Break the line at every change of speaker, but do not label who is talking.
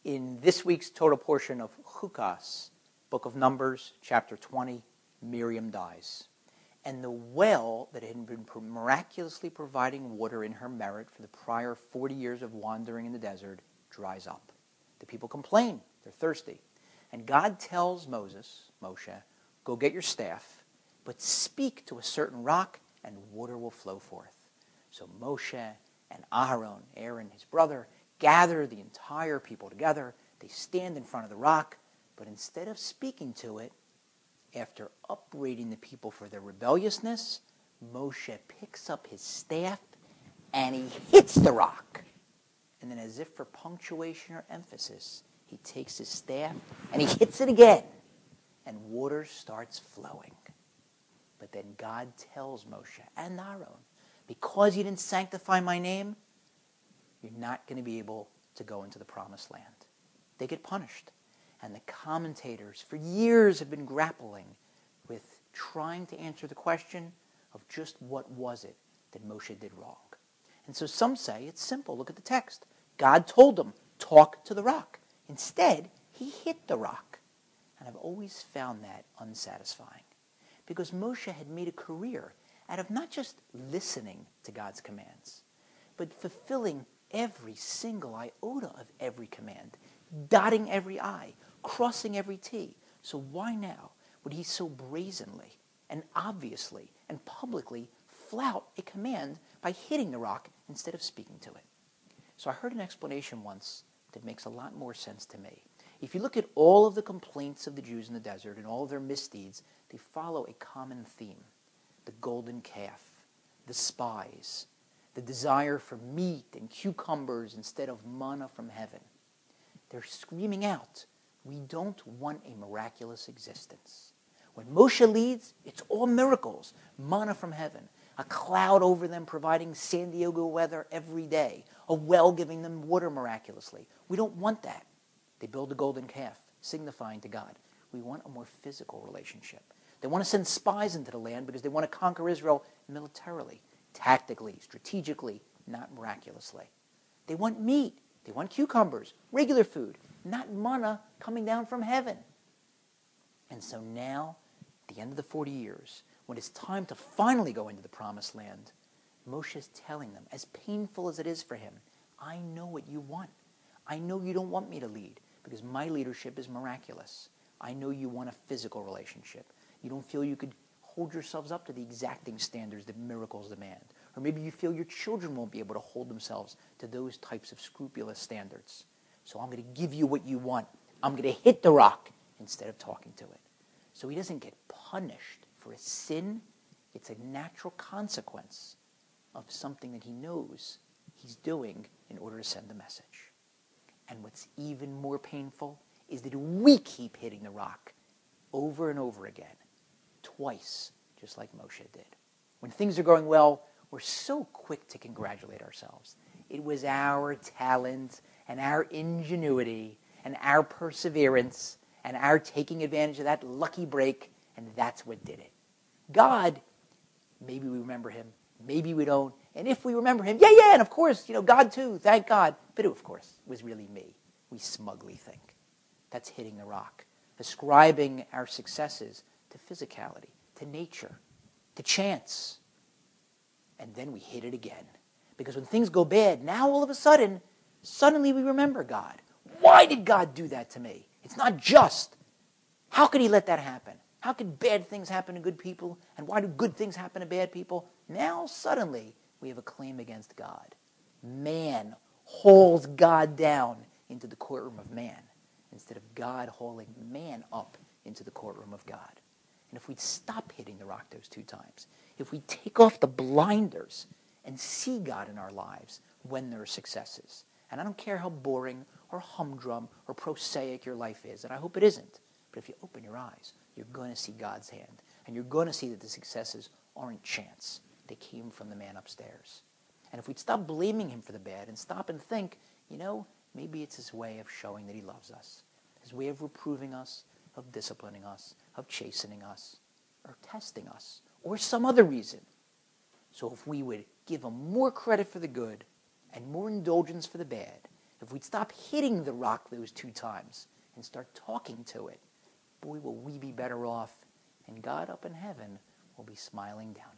In this week's total portion of Chukas, book of Numbers, chapter 20, Miriam dies. And the well that had been miraculously providing water in her merit for the prior 40 years of wandering in the desert dries up. The people complain. They're thirsty. And God tells Moshe, go get your staff, but speak to a certain rock and water will flow forth. So Moshe and Aaron, his brother, gather the entire people together. They stand in front of the rock, but instead of speaking to it, after upbraiding the people for their rebelliousness, Moshe picks up his staff and he hits the rock. And then, as if for punctuation or emphasis, he takes his staff and he hits it again. And water starts flowing. But then God tells Moshe and Aaron, because you didn't sanctify my name, you're not going to be able to go into the promised land. They get punished. And the commentators for years have been grappling with trying to answer the question of just what was it that Moshe did wrong. And so some say it's simple. Look at the text. God told them, talk to the rock. Instead, he hit the rock. And I've always found that unsatisfying, because Moshe had made a career out of not just listening to God's commands, but fulfilling every single iota of every command, dotting every I, crossing every T. So why now would he so brazenly and obviously and publicly flout a command by hitting the rock instead of speaking to it? So I heard an explanation once that makes a lot more sense to me. If you look at all of the complaints of the Jews in the desert and all of their misdeeds, they follow a common theme. The golden calf, the spies, the desire for meat and cucumbers instead of manna from heaven. They're screaming out, we don't want a miraculous existence. When Moshe leads, it's all miracles, manna from heaven, a cloud over them providing San Diego weather every day, a well giving them water miraculously. We don't want that. They build a golden calf, signifying to God, we want a more physical relationship. They want to send spies into the land because they want to conquer Israel militarily, tactically, strategically, not miraculously. They want meat. They want cucumbers, regular food, not manna coming down from heaven. And so now, at the end of the 40 years, when it's time to finally go into the promised land, Moshe is telling them, as painful as it is for him, I know what you want. I know you don't want me to lead because my leadership is miraculous. I know you want a physical relationship. You don't feel you could hold yourselves up to the exacting standards that miracles demand. Or maybe you feel your children won't be able to hold themselves to those types of scrupulous standards. So I'm going to give you what you want. I'm going to hit the rock instead of talking to it. So he doesn't get punished for a sin. It's a natural consequence of something that he knows he's doing in order to send the message. And what's even more painful is that we keep hitting the rock over and over again, twice, just like Moshe did. When things are going well, we're so quick to congratulate ourselves. It was our talent and our ingenuity and our perseverance and our taking advantage of that lucky break, and that's what did it. God, maybe we remember him, maybe we don't, and if we remember him, yeah, and of course, God too, thank God. But it, of course, was really me, we smugly think. That's hitting the rock, ascribing our successes to physicality, to nature, to chance. And then we hit it again. Because when things go bad, now all of a sudden, suddenly we remember God. Why did God do that to me? It's not just. How could he let that happen? How could bad things happen to good people? And why do good things happen to bad people? Now suddenly we have a claim against God. Man hauls God down into the courtroom of man instead of God hauling man up into the courtroom of God. And if we'd stop hitting the rock those 2 times, if we take off the blinders and see God in our lives when there are successes, and I don't care how boring or humdrum or prosaic your life is, and I hope it isn't, but if you open your eyes, you're going to see God's hand, and you're going to see that the successes aren't chance. They came from the man upstairs. And if we'd stop blaming him for the bad and stop and think, maybe it's his way of showing that he loves us, his way of reproving us, of disciplining us, of chastening us, or testing us, or some other reason. So if we would give him more credit for the good and more indulgence for the bad, If we'd stop hitting the rock those 2 times and start talking to it, boy, will we be better off, and God up in heaven will be smiling down